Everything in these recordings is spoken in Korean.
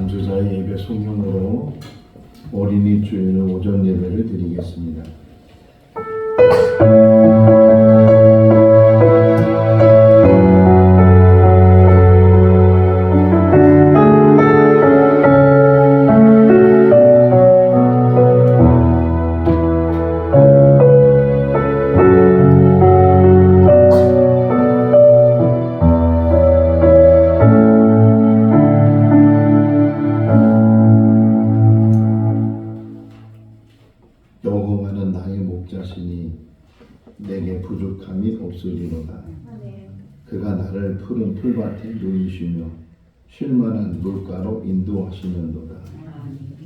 안주자의 예배 성령으로 어린이 주일 오전 예배를 드리겠습니다. 여호와는 나의 목자시니 내게 부족함이 없으리로다. 그가 나를 푸른 풀밭에 누이시며 쉴만한 물가로 인도하시는도다.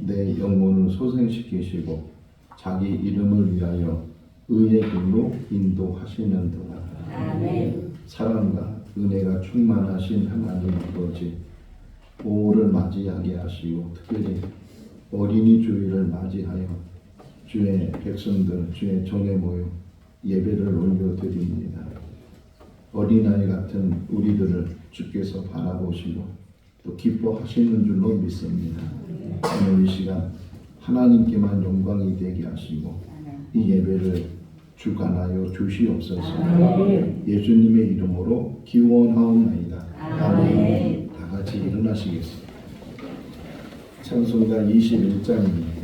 내 영혼을 소생시키시고 자기 이름을 위하여 의의 길로 인도하시는도다. 사랑과 은혜가 충만하신 하나님 아버지, 5월을 맞이하게 하시고 특별히 어린이 주일을 맞이하여 주의 백성들, 주의 종에 모여 예배를 올려드립니다. 어린아이 같은 우리들을 주께서 바라보시고 또 기뻐하시는 줄로 믿습니다. 오늘 이 시간 하나님께만 영광이 되게 하시고 이 예배를 주관하여 주시옵소서. 예수님의 이름으로 기원하옵나이다. 아멘. 다 같이 일어나시겠습니다. 찬송가 21장입니다.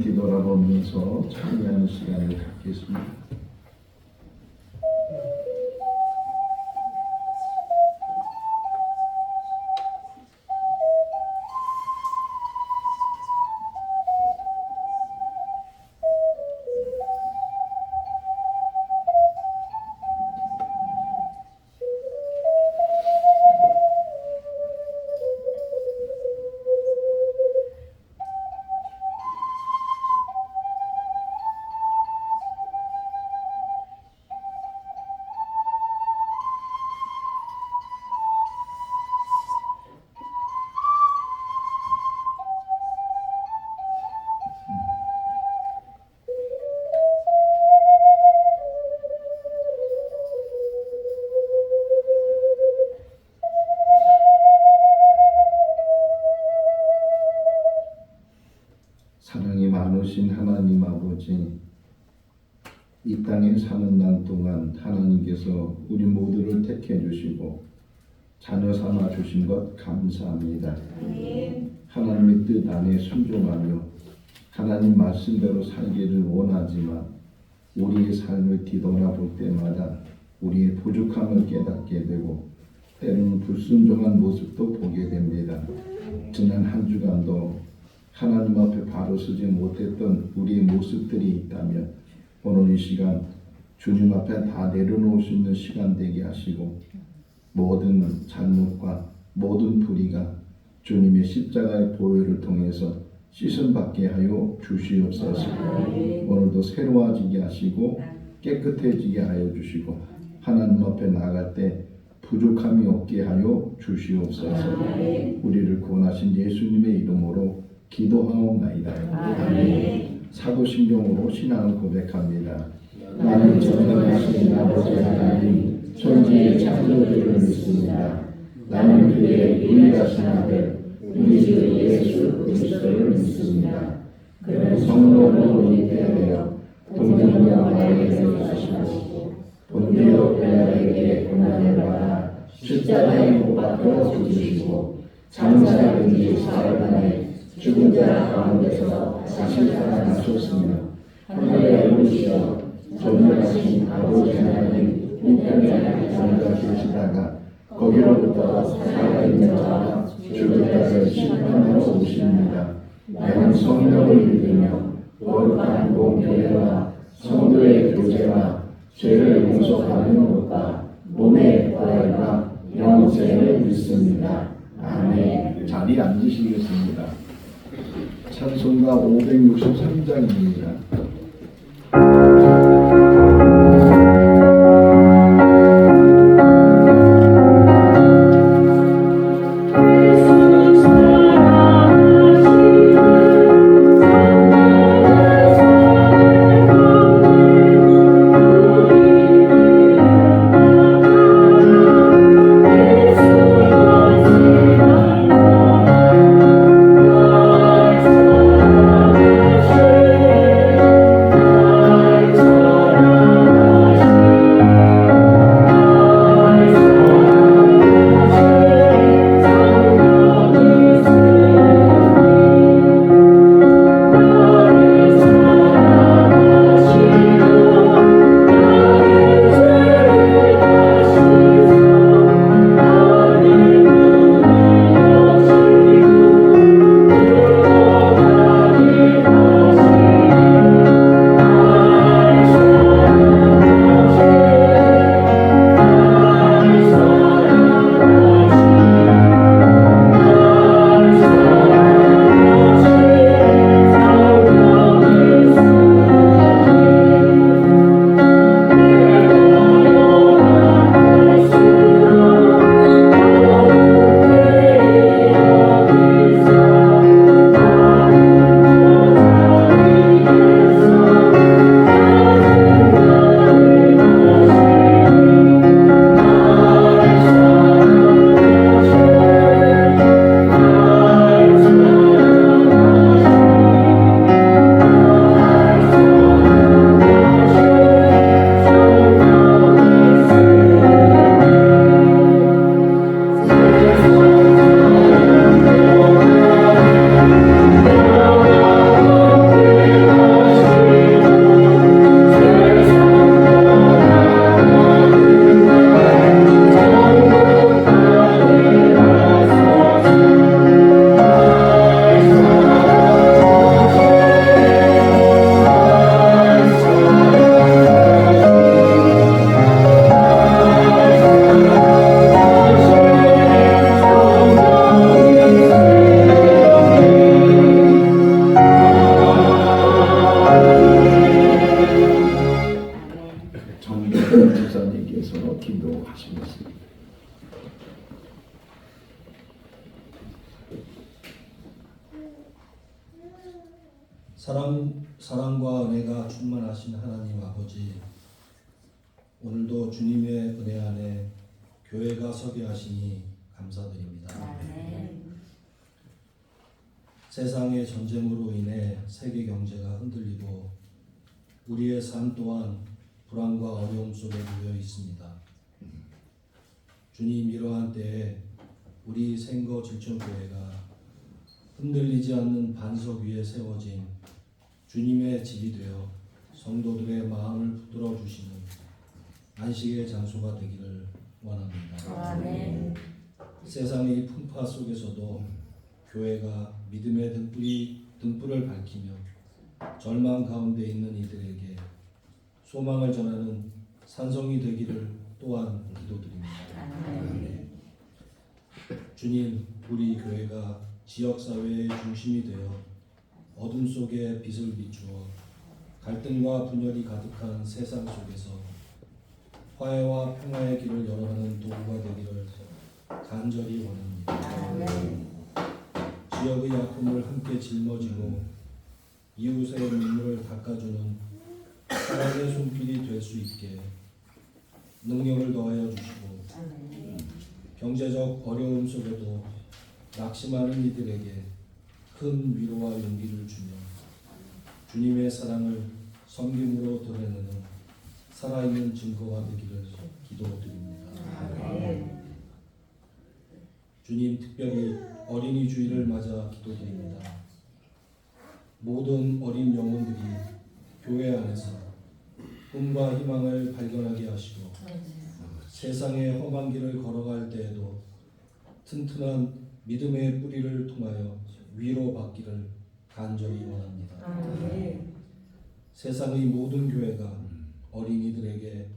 뒤돌아보면서 참여하는 시간을 갖겠습니다. 사랑이 많으신 하나님 아버지, 이 땅에 사는 날 동안 하나님께서 우리 모두를 택해 주시고 자녀 삼아 주신 것 감사합니다. 하나님의 뜻 안에 순종하며 하나님 말씀대로 살기를 원하지만 우리의 삶을 뒤돌아볼 때마다 우리의 부족함을 깨닫게 되고 때로는 불순종한 모습도 보게 됩니다. 지난 한 주간도 하나님 앞에 바로 서지 못했던 우리의 모습들이 있다면 오늘 이 시간 주님 앞에 다 내려놓을 수 있는 시간 되게 하시고 모든 잘못과 모든 불의가 주님의 십자가의 보혈을 통해서 씻음받게 하여 주시옵소서. 오늘도 새로워지게 하시고 깨끗해지게 하여 주시고 하나님 앞에 나아갈 때 부족함이 없게 하여 주시옵소서. 우리를 구원하신 예수님의 이름으로 기도하옵나이다. 아멘. 사도신경으로 신앙을 고백합니다. 나는 전능하신 아버지 하나님 천지의 창조주를 믿습니다. 나는 그의 유일하신 아들 우리 주 예수 그리스도를 믿습니다. 그는 성령으로 잉태하여 동정녀 마리아에게 나시고 본디오 빌라도에게 고난을 받아 십자가에 못 박혀 죽으시고 장사된 지 사흘 만에 죽은 자 가운데서 다시 살아나셨으며 하늘에 오르시어 전능하신 아버지 하나님 우편에 앉아 계시다가 거기로부터 살아있는 자와 죽은 자를 심판하러 오십니다. 나는 성령을 믿으며 거룩한 공교회와 성도의 교제와 죄를 용서하는 것과 몸의 부활과 영생을 믿습니다. 아멘. 자리에 앉으시겠습니다. 찬송가 563장입니다. 사랑과 은혜가 충만하신 하나님 아버지, 오늘도 주님의 은혜 안에 교회가 서게 하시니 감사드립니다. 아멘. 세상의 전쟁으로 인해 세계 경제가 흔들리고 우리의 삶 또한 불안과 어려움 속에 놓여 있습니다. 주님, 이러한 때에 우리 생거 질천교회가 흔들리지 않는 반석 위에 세워진 주님의 집이 되어 성도들의 마음을 붙들어 주시는 안식의 장소가 되기를 원합니다. 아멘. 세상의 풍파 속에서도 교회가 믿음의 등불을 밝히며 절망 가운데 있는 이들에게 소망을 전하는 산성이 되기를 또한 기도드립니다. 주님, 우리 교회가 지역사회의 중심이 되어 어둠 속에 빛을 비추어 갈등과 분열이 가득한 세상 속에서 화해와 평화의 길을 열어가는 도구가 되기를 간절히 원합니다. 지역의 아픔을 함께 짊어지고 이웃의 눈물을 닦아주는 사랑의 손길이 될 수 있게 능력을 더하여 주시고 경제적 어려움 속에도 낙심하는 이들에게 큰 위로와 용기를 주며 주님의 사랑을 섬김으로 드러내는 살아있는 증거가 되기를 기도드립니다. 주님, 특별히 어린이 주일을 맞아 기도드립니다. 모든 어린 영혼들이 교회 안에서 꿈과 희망을 발견하게 하시고 세상의 험한 길을 걸어갈 때에도 튼튼한 믿음의 뿌리를 통하여 위로받기를 간절히 원합니다. 세상의 모든 교회가 어린이들에게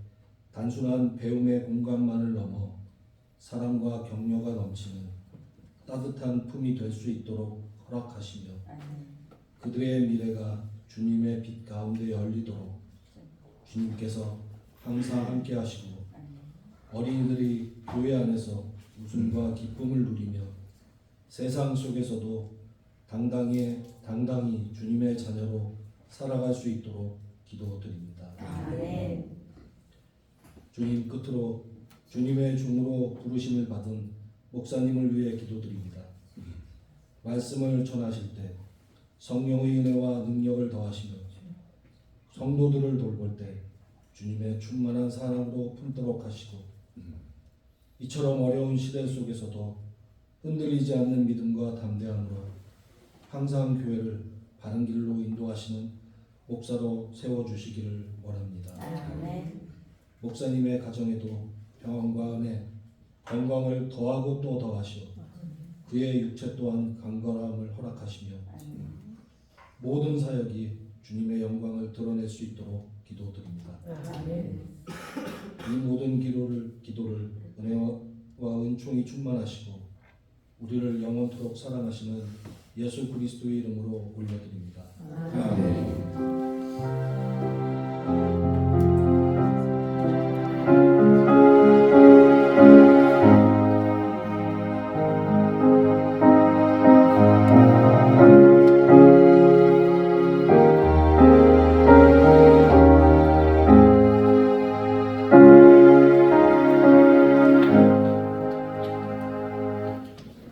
단순한 배움의 공간만을 넘어 사랑과 격려가 넘치는 따뜻한 품이 될 수 있도록 허락하시며 그들의 미래가 주님의 빛 가운데 열리도록 주님께서 항상 함께 하시고 어린이들이 교회 안에서 웃음과 기쁨을 누리며 세상 속에서도 당당히 주님의 자녀로 살아갈 수 있도록 기도드립니다. 주님, 끝으로 주님의 종으로 부르심을 받은 목사님을 위해 기도드립니다. 말씀을 전하실 때 성령의 은혜와 능력을 더하시며 성도들을 돌볼 때 주님의 충만한 사랑으로 품도록 하시고 이처럼 어려운 시대 속에서도 흔들리지 않는 믿음과 담대함으로 항상 교회를 바른 길로 인도하시는 목사로 세워주시기를 원합니다. 목사님의 가정에도 평안과 은혜, 건강을 더하고 또 더하시어 그의 육체 또한 강건함을 허락하시며 모든 사역이 주님의 영광을 드러낼 수 있도록 기도드립니다. 이 모든 기도를 은혜와 은총이 충만하시고 우리를 영원토록 사랑하시는 예수 그리스도의 이름으로 올려드립니다.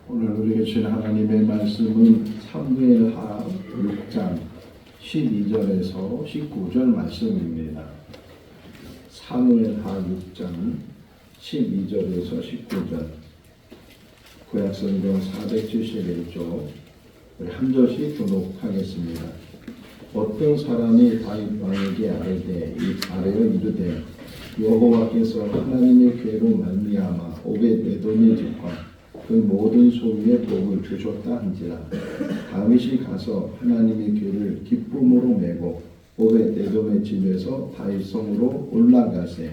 오늘 우리에게 주신 하나님의 말씀은 사무엘하 6장 12절에서 19절 말씀입니다. 사무엘하 6장 12절에서 19절 구약성경 471쪽 우리 한 절씩 교독하겠습니다. 어떤 사람이 다윗 왕에게 아뢰어 이르되 여호와께서 하나님의 괴로 말미암아 오벳에돔의 집과 그 모든 소유의 복을 주셨다 한지라. 다윗이 가서 하나님의 괴를 기쁨으로 메고 오벳에돔의 집에서 다윗 성으로 올라가세.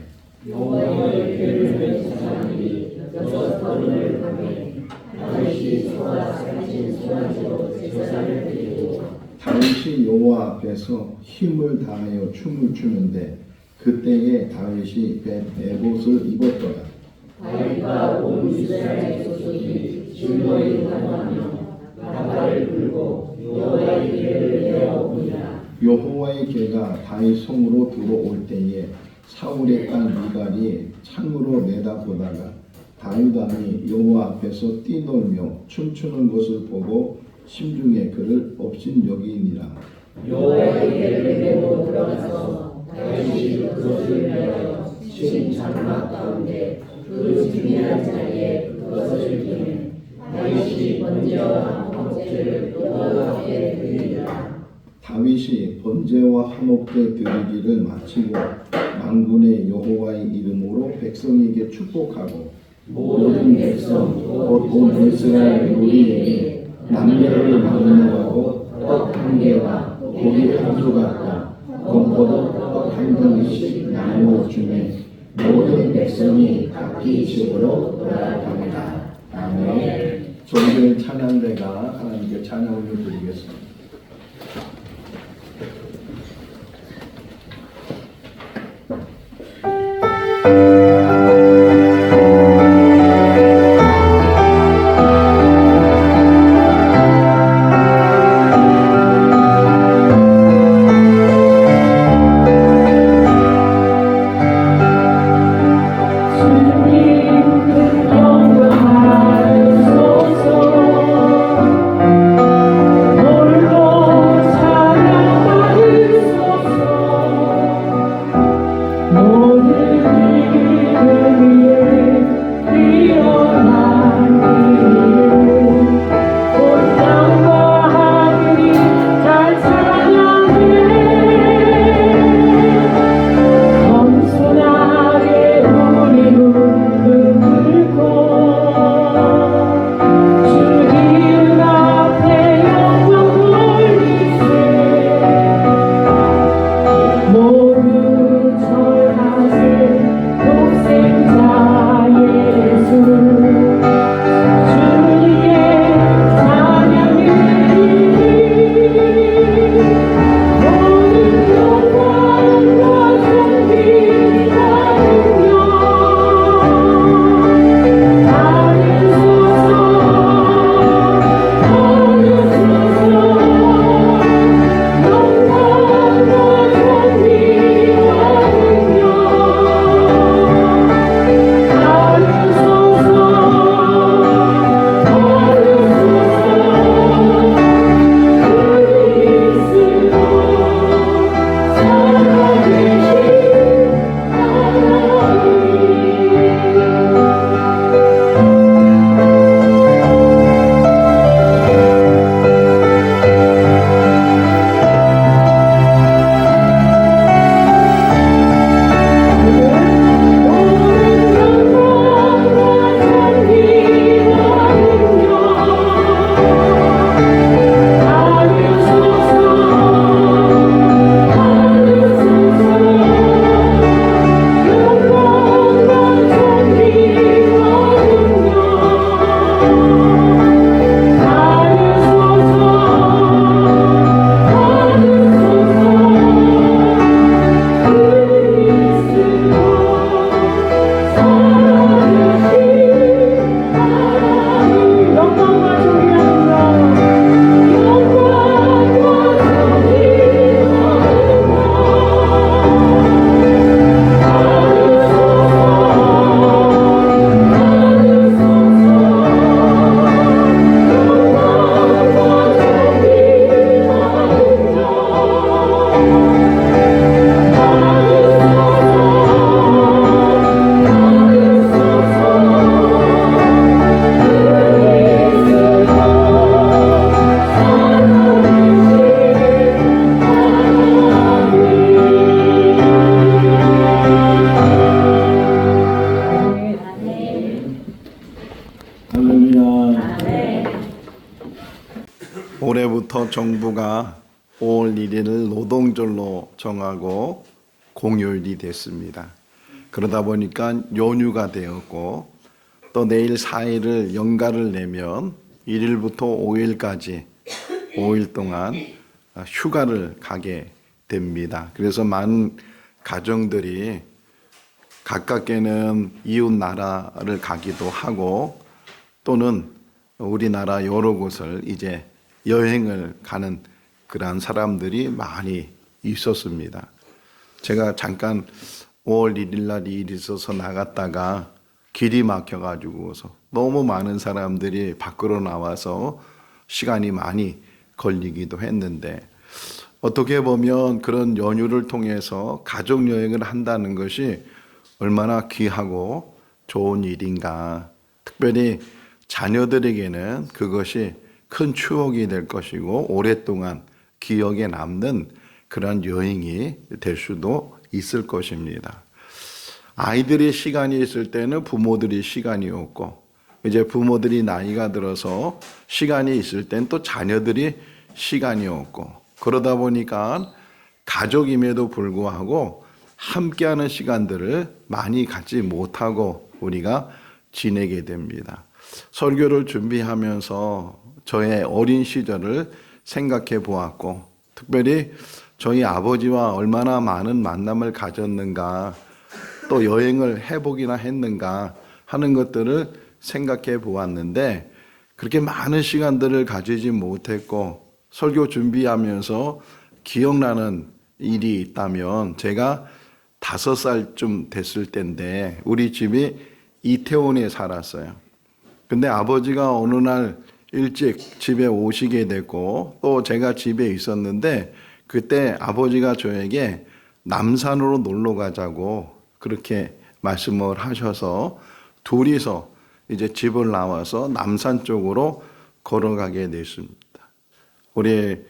여호와의 괴를 맨 사람이 6걸음을 가매 다윗이 소와 살찐 송아지로 제사를 드리고 다윗이 여호와 앞에서 힘을 다하여 춤을 추는데 그때에 다윗이 벳에봇을 입었더라. 다윗과 온 이스라엘 소속이 줄머리 환호하며 나팔을 불고 여호와의 괴를 내어오니라. 여호와의 괴가 다윗 성으로 들어올 때에 사울의 딸 미갈이 창으로 내다보다가 다윗 왕이 여호와 앞에서 뛰놀며 춤추는 것을 보고 심중에 그를 업신여기니라. 여호와의 괴를 메고 들어가서 다윗이 그것을 메어 신 장막 가운데 그 중요한 자리에 그것을 두면 다윗이 번제와 화목제를 여호와 앞에 드리니라. 다윗이 번제와 화목제 드리기를 마치고 만군의 여호와의 이름으로 백성에게 축복하고 모든 백성 온 이스라엘 무리에게 남녀를 나누어가고 떡 한 개와 고기 한 조각과 건포도 떡 한 한 덩이씩 나누어 주매 모든 백성이 각기 집으로 돌아갑니다. 아멘. 종교의 찬양대가 하나님께 찬양을 드리겠습니다. 올해부터 정부가 5월 1일을 노동절로 정하고 공휴일이 됐습니다. 그러다 보니까 연휴가 되었고 또 내일 4일을 연가를 내면 1일부터 5일까지 5일 동안 휴가를 가게 됩니다. 그래서 많은 가정들이 가깝게는 이웃 나라를 가기도 하고 또는 우리나라 여러 곳을 이제 여행을 가는 그러한 사람들이 많이 있었습니다. 제가 잠깐 5월 1일 날 일이 있어서 나갔다가 길이 막혀가지고서 너무 많은 사람들이 밖으로 나와서 시간이 많이 걸리기도 했는데 어떻게 보면 그런 연휴를 통해서 가족 여행을 한다는 것이 얼마나 귀하고 좋은 일인가. 특별히 자녀들에게는 그것이 큰 추억이 될 것이고 오랫동안 기억에 남는 그런 여행이 될 수도 있을 것입니다. 아이들이 시간이 있을 때는 부모들이 시간이 없고 이제 부모들이 나이가 들어서 시간이 있을 땐 또 자녀들이 시간이 없고 그러다 보니까 가족임에도 불구하고 함께하는 시간들을 많이 갖지 못하고 우리가 지내게 됩니다. 설교를 준비하면서 저의 어린 시절을 생각해 보았고, 특별히 저희 아버지와 얼마나 많은 만남을 가졌는가, 또 여행을 해보기나 했는가 하는 것들을 생각해 보았는데, 그렇게 많은 시간들을 가지지 못했고, 설교 준비하면서 기억나는 일이 있다면, 제가 5살쯤 됐을 때인데 우리 집이 이태원에 살았어요. 근데 아버지가 어느 날 일찍 집에 오시게 됐고, 또 제가 집에 있었는데 그때 아버지가 저에게 남산으로 놀러 가자고 그렇게 말씀을 하셔서 둘이서 이제 집을 나와서 남산 쪽으로 걸어가게 됐습니다. 우리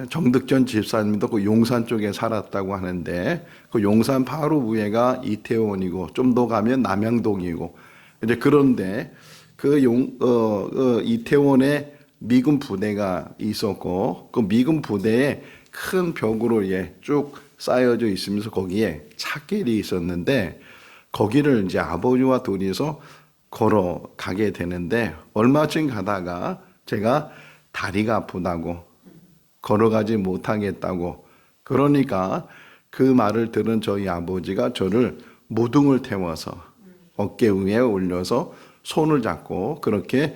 정득전 집사님도 그 용산 쪽에 살았다고 하는데, 그 용산 바로 위에가 이태원이고 좀 더 가면 남양동이고, 이제 그런데 그 이태원에 미군 부대가 있었고, 그 미군 부대에 큰 벽으로 쭉 쌓여져 있으면서 거기에 찻길이 있었는데, 거기를 이제 아버지와 둘이서 걸어가게 되는데, 얼마쯤 가다가 제가 다리가 아프다고, 걸어가지 못하겠다고, 그러니까 그 말을 들은 저희 아버지가 저를 무등을 태워서 어깨 위에 올려서 손을 잡고, 그렇게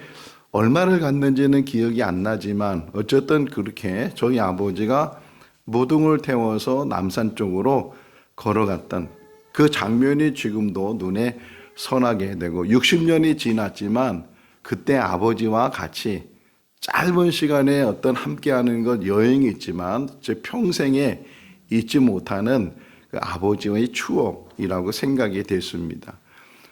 얼마를 갔는지는 기억이 안 나지만 어쨌든 그렇게 저희 아버지가 무등을 태워서 남산 쪽으로 걸어갔던 그 장면이 지금도 눈에 선하게 되고, 60년이 지났지만 그때 아버지와 같이 짧은 시간에 어떤 함께하는 것, 여행이 있지만 제 평생에 잊지 못하는 그 아버지의 추억이라고 생각이 됐습니다.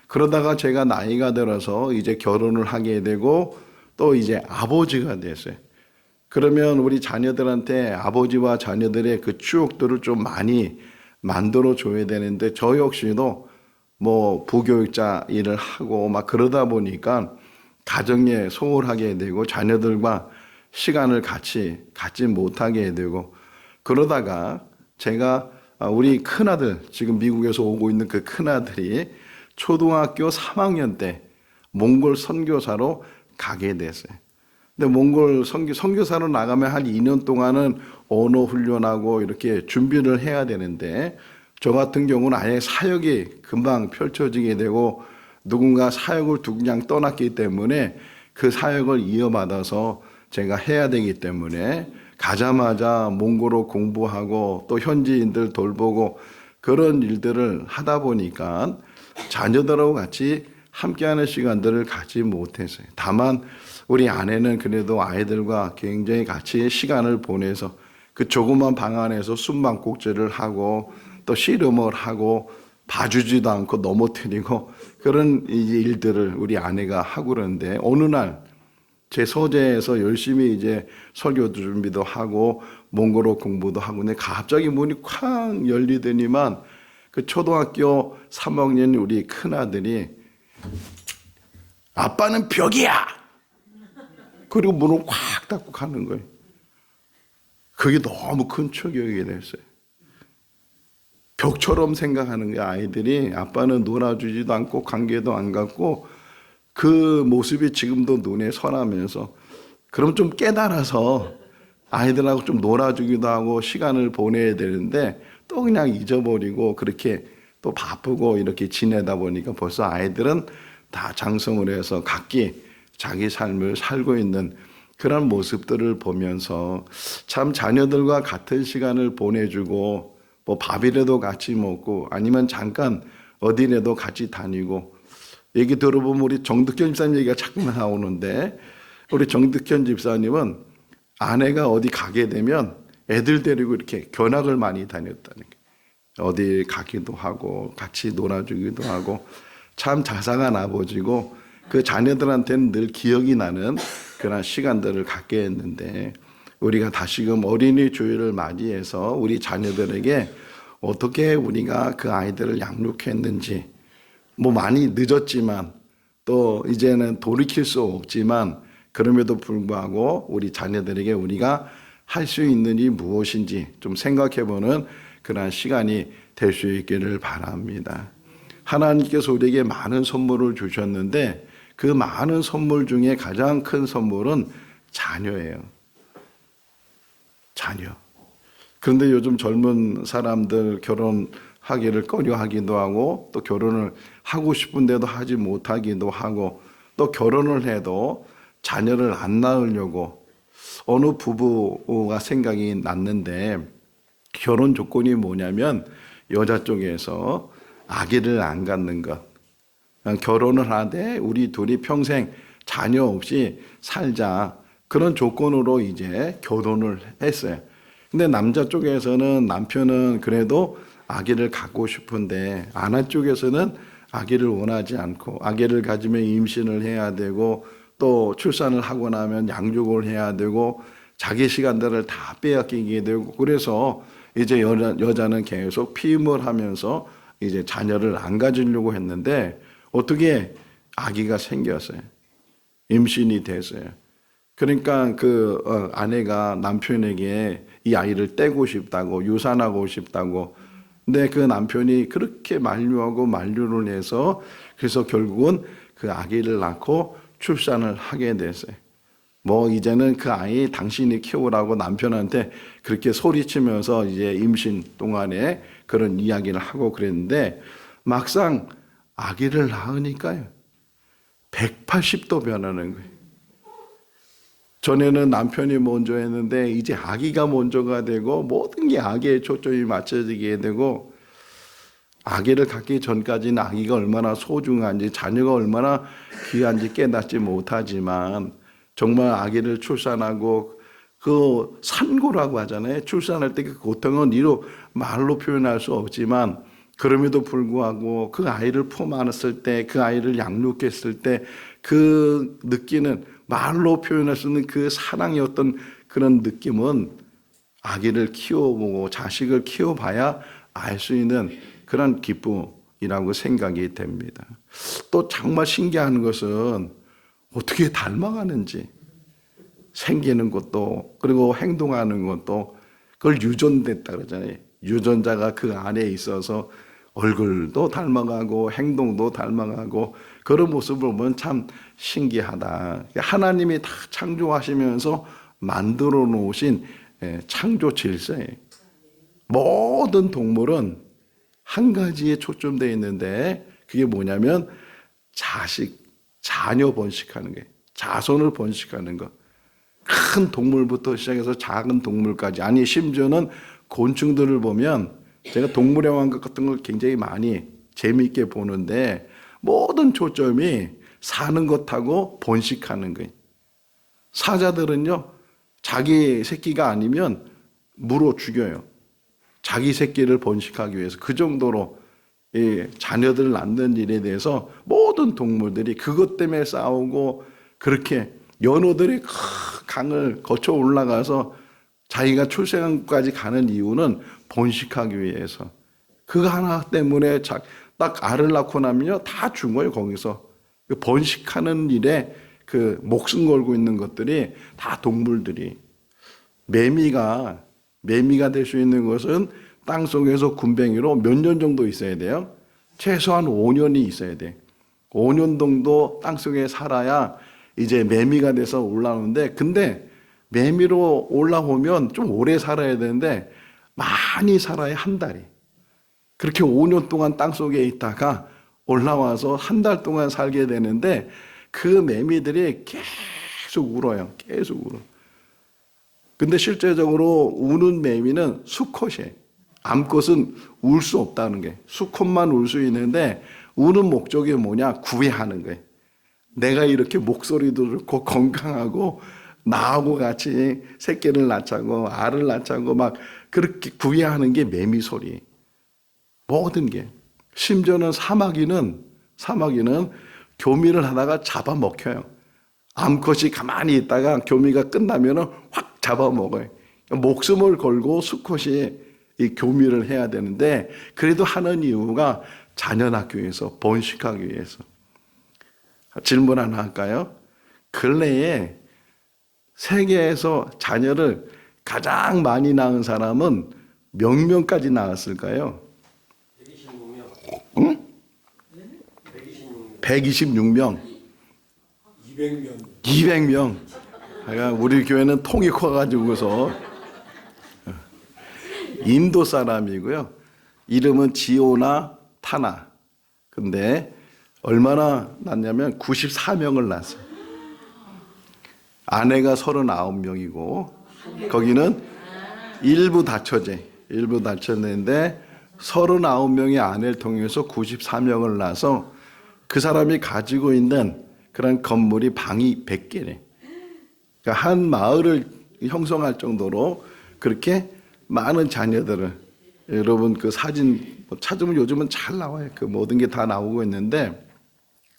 그러다가 제가 나이가 들어서 이제 결혼을 하게 되고 또 이제 아버지가 됐어요. 그러면 우리 자녀들한테 아버지와 자녀들의 그 추억들을 좀 많이 만들어 줘야 되는데, 저 역시도 뭐 부교육자 일을 하고 막 그러다 보니까 가정에 소홀하게 되고 자녀들과 시간을 같이 갖지 못하게 되고, 그러다가 제가 우리 큰아들, 지금 미국에서 오고 있는 그 큰아들이 초등학교 3학년 때 몽골 선교사로 가게 됐어요. 근데 몽골 선교사로 나가면 한 2년 동안은 언어 훈련하고 이렇게 준비를 해야 되는데, 저 같은 경우는 아예 사역이 금방 펼쳐지게 되고 누군가 사역을 두고 그냥 떠났기 때문에 그 사역을 이어받아서 제가 해야 되기 때문에 가자마자 몽골어 공부하고 또 현지인들 돌보고 그런 일들을 하다 보니까 자녀들하고 같이 함께하는 시간들을 갖지 못했어요. 다만 우리 아내는 그래도 아이들과 굉장히 같이 시간을 보내서 그 조그만 방 안에서 숨바꼭질을 하고 또 씨름을 하고 봐주지도 않고 넘어뜨리고 그런 일들을 우리 아내가 하고 그러는데, 어느 날 제 서재에서 열심히 이제 설교 준비도 하고 몽골어 공부도 하고, 근데 갑자기 문이 쾅 열리더니만 그 초등학교 3학년 우리 큰아들이 아빠는 벽이야! 그리고 문을 콱 닫고 가는 거예요. 그게 너무 큰 충격이 됐어요. 벽처럼 생각하는 게, 아이들이 아빠는 놀아주지도 않고 관계도 안 갖고, 그 모습이 지금도 눈에 선하면서, 그럼 좀 깨달아서 아이들하고 좀 놀아주기도 하고 시간을 보내야 되는데 또 그냥 잊어버리고 그렇게 또 바쁘고 이렇게 지내다 보니까 벌써 아이들은 다 장성을 해서 각기 자기 삶을 살고 있는 그런 모습들을 보면서, 참 자녀들과 같은 시간을 보내주고 뭐 밥이라도 같이 먹고 아니면 잠깐 어디라도 같이 다니고, 얘기 들어보면 우리 정득현 집사님 얘기가 자꾸 나오는데, 우리 정득현 집사님은 아내가 어디 가게 되면 애들 데리고 이렇게 견학을 많이 다녔다는 게, 어디 가기도 하고 같이 놀아주기도 하고, 참 자상한 아버지고 그 자녀들한테는 늘 기억이 나는 그런 시간들을 갖게 했는데, 우리가 다시금 어린이 주일을 맞이해서 우리 자녀들에게 어떻게 우리가 그 아이들을 양육했는지, 뭐 많이 늦었지만 또 이제는 돌이킬 수 없지만 그럼에도 불구하고 우리 자녀들에게 우리가 할 수 있는 이 무엇인지 좀 생각해보는 그러한 시간이 될 수 있기를 바랍니다. 하나님께서 우리에게 많은 선물을 주셨는데 그 많은 선물 중에 가장 큰 선물은 자녀예요. 자녀. 그런데 요즘 젊은 사람들 결혼하기를 꺼려하기도 하고 또 결혼을 하고 싶은데도 하지 못하기도 하고 또 결혼을 해도 자녀를 안 낳으려고 어느 부부가 생각이 났는데 결혼 조건이 뭐냐면 여자 쪽에서 아기를 안 갖는 것. 결혼을 하되 우리 둘이 평생 자녀 없이 살자. 그런 조건으로 이제 결혼을 했어요. 근데 남자 쪽에서는 남편은 그래도 아기를 갖고 싶은데 아내 쪽에서는 아기를 원하지 않고 아기를 가지면 임신을 해야 되고 또 출산을 하고 나면 양육을 해야 되고 자기 시간들을 다 빼앗기게 되고 그래서 이제 여자는 계속 피임을 하면서 이제 자녀를 안 가지려고 했는데 어떻게 아기가 생겼어요. 임신이 됐어요. 그러니까 그 아내가 남편에게 이 아이를 떼고 싶다고 유산하고 싶다고 근데 그 남편이 그렇게 만류하고 만류를 해서 그래서 결국은 그 아기를 낳고 출산을 하게 됐어요. 뭐 이제는 그 아이 당신이 키우라고 남편한테 그렇게 소리치면서 이제 임신 동안에 그런 이야기를 하고 그랬는데 막상 아기를 낳으니까요. 180도 변하는 거예요. 전에는 남편이 먼저 했는데 이제 아기가 먼저가 되고 모든 게 아기에 초점이 맞춰지게 되고 아기를 갖기 전까지는 아기가 얼마나 소중한지 자녀가 얼마나 귀한지 깨닫지 못하지만 정말 아기를 출산하고 그 산고라고 하잖아요. 출산할 때 그 고통은 이로 말로 표현할 수 없지만 그럼에도 불구하고 그 아이를 품 안았을 때 그 아이를 양육했을 때 그 느끼는 말로 표현할 수 있는 그 사랑의 어떤 그런 느낌은 아기를 키워보고 자식을 키워봐야 알 수 있는 그런 기쁨이라고 생각이 됩니다. 또 정말 신기한 것은 어떻게 닮아가는지 생기는 것도 그리고 행동하는 것도 그걸 유전됐다 그러잖아요. 유전자가 그 안에 있어서 얼굴도 닮아가고 행동도 닮아가고 그런 모습을 보면 참 신기하다. 하나님이 다 창조하시면서 만들어 놓으신 창조 질서예요. 모든 동물은 한 가지에 초점되어 있는데 그게 뭐냐면 자녀 번식하는 거예요. 자손을 번식하는 것. 큰 동물부터 시작해서 작은 동물까지 아니 심지어는 곤충들을 보면 제가 동물의 왕국 같은 걸 굉장히 많이 재미있게 보는데 모든 초점이 사는 것하고 번식하는 거예요. 사자들은요 자기 새끼가 아니면 물어 죽여요. 자기 새끼를 번식하기 위해서 그 정도로 자녀들을 낳는 일에 대해서 모든 동물들이 그것 때문에 싸우고 그렇게 연어들이 강을 거쳐 올라가서 자기가 출생까지 가는 이유는 번식하기 위해서 그거 하나 때문에 딱 알을 낳고 나면요 다 죽어요. 거기서 번식하는 일에 그 목숨 걸고 있는 것들이 다 동물들이 매미가 될 수 있는 것은 땅 속에서 군뱅이로 몇 년 정도 있어야 돼요. 최소한 5년이 있어야 돼. 5년 정도 땅 속에 살아야 이제 매미가 돼서 올라오는데 근데 매미로 올라오면 좀 오래 살아야 되는데 많이 살아야 한 달이. 그렇게 5년 동안 땅 속에 있다가 올라와서 한 달 동안 살게 되는데 그 매미들이 계속 울어요. 계속 울어. 근데 실제적으로 우는 매미는 수컷이에요. 암컷은 울 수 없다는 게. 수컷만 울 수 있는데 우는 목적이 뭐냐? 구애하는 거예요. 내가 이렇게 목소리도 좋고 건강하고 나하고 같이 새끼를 낳자고 알을 낳자고 막 그렇게 구애하는 게 매미 소리. 모든 게. 심지어는 사마귀는 교미를 하다가 잡아먹혀요. 암컷이 가만히 있다가 교미가 끝나면 확 잡아먹어요. 목숨을 걸고 수컷이 이 교미를 해야 되는데 그래도 하는 이유가 자녀 낳기 위해서 번식하기 위해서. 질문 하나 할까요? 근래에 세계에서 자녀를 가장 많이 낳은 사람은 몇 명까지 낳았을까요? 126명. 응? 126명. 200명. 200명. 그러니까 우리 교회는 통이 커가지고서 인도 사람이고요. 이름은 지오나 타나. 근데 얼마나 낳냐면 94명을 낳았어요. 아내가 39명이고 거기는 일부 다처제인데 39명의 아내를 통해서 94명을 낳아서 그 사람이 가지고 있는 그런 건물이 방이 100개래. 그러니까 한 마을을 형성할 정도로 그렇게 많은 자녀들을, 여러분 그 사진 찾으면 요즘은 잘 나와요. 그 모든 게 다 나오고 있는데,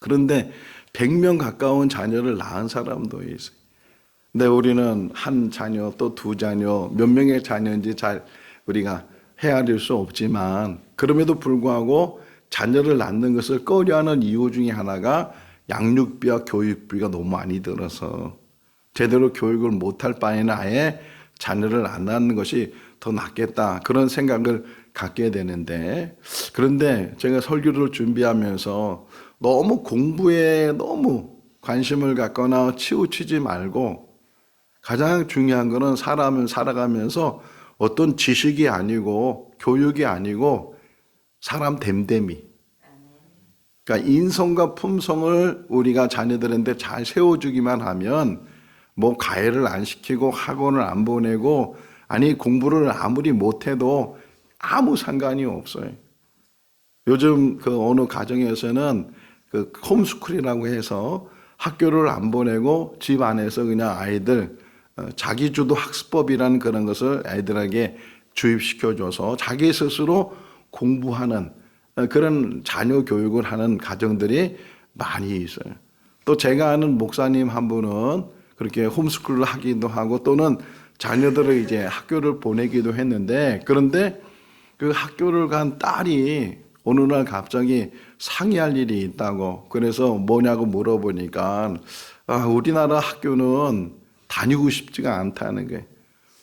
그런데 100명 가까운 자녀를 낳은 사람도 있어요. 근데 우리는 한 자녀 또 두 자녀 몇 명의 자녀인지 잘 우리가 헤아릴 수 없지만, 그럼에도 불구하고 자녀를 낳는 것을 꺼려하는 이유 중에 하나가 양육비와 교육비가 너무 많이 들어서 제대로 교육을 못할 바에는 아예 자녀를 안 낳는 것이 더 낫겠다, 그런 생각을 갖게 되는데, 그런데 제가 설교를 준비하면서 너무 공부에 너무 관심을 갖거나 치우치지 말고, 가장 중요한 거는 사람을 살아가면서 어떤 지식이 아니고 교육이 아니고 사람 됨됨이, 그러니까 인성과 품성을 우리가 자녀들한테 잘 세워주기만 하면 뭐 가해를 안 시키고 학원을 안 보내고 아니 공부를 아무리 못해도 아무 상관이 없어요. 요즘 그 어느 가정에서는 그 홈스쿨이라고 해서 학교를 안 보내고 집 안에서 그냥 아이들 자기주도 학습법이라는 그런 것을 아이들에게 주입시켜줘서 자기 스스로 공부하는 그런 자녀 교육을 하는 가정들이 많이 있어요. 또 제가 아는 목사님 한 분은 그렇게 홈스쿨을 하기도 하고 또는 자녀들을 이제 학교를 보내기도 했는데, 그런데 그 학교를 간 딸이 어느 날 갑자기 상의할 일이 있다고, 그래서 뭐냐고 물어보니까 우리나라 학교는 다니고 싶지가 않다는 거예요.